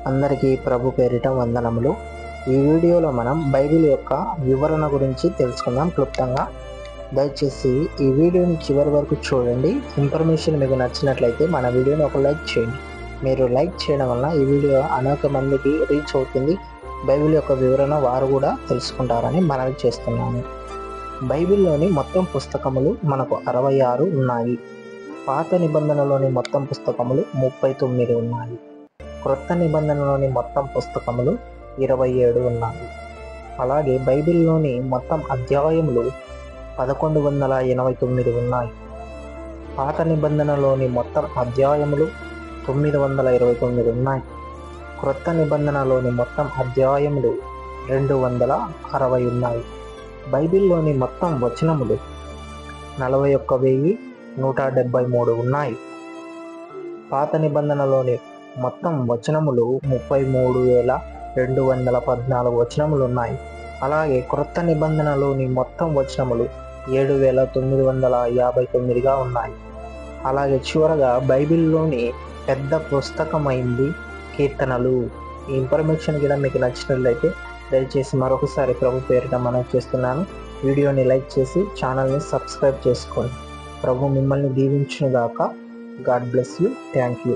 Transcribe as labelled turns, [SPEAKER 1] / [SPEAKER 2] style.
[SPEAKER 1] అందరికీ ప్రభు పేరిట వందనములు. ఈ వీడియోలో మనం బైబిల్ యొక్క వివరణ గురించి తెలుసుకుందాం క్లుప్తంగా. దయచేసి ఈ వీడియోని చివరి వరకు చూడండి. ఇన్ఫర్మేషన్ మీకు నచ్చినట్లయితే మన వీడియోని ఒక లైక్ చేయండి. మీరు లైక్ చేయడం వల్ల ఈ వీడియో అనేక మందికి రీచ్ అవుతుంది. బైబిల్ యొక్క వివరణ వారు కూడా తెలుసుకుంటారని మనవి చేస్తున్నాను. బైబిల్లోని మొత్తం పుస్తకములు మనకు 66 ఉన్నాయి. పాత నిబంధనలోని మొత్తం పుస్తకములు 39 ఉన్నాయి. క్రొత్త నిబంధనలోని మొత్తం పుస్తకములు 27 ఉన్నాయి. అలాగే బైబిల్లోని మొత్తం అధ్యాయములు 1189 ఉన్నాయి. పాత నిబంధనలోని మొత్తం అధ్యాయములు 929 ఉన్నాయి. క్రొత్త నిబంధనలోని మొత్తం అధ్యాయములు 260 ఉన్నాయి. బైబిల్లోని మొత్తం వచనములు 41,173 ఉన్నాయి. పాత నిబంధనలోని మొత్తం వచనములు 33,214 వచనములు ఉన్నాయి. అలాగే క్రొత్త నిబంధనలోని మొత్తం వచనములు 7,959గా ఉన్నాయి. అలాగే చివరగా బైబిల్లోని పెద్ద పుస్తకమైంది కీర్తనలు. ఈ ఇన్ఫర్మేషన్ కూడా మీకు నచ్చినట్లయితే దయచేసి మరొకసారి ప్రభు పేరిట మనం చేస్తున్నాను. వీడియోని లైక్ చేసి ఛానల్ని సబ్స్క్రైబ్ చేసుకోండి. ప్రభు మిమ్మల్ని దీవించును గాక. God bless you. Thank you.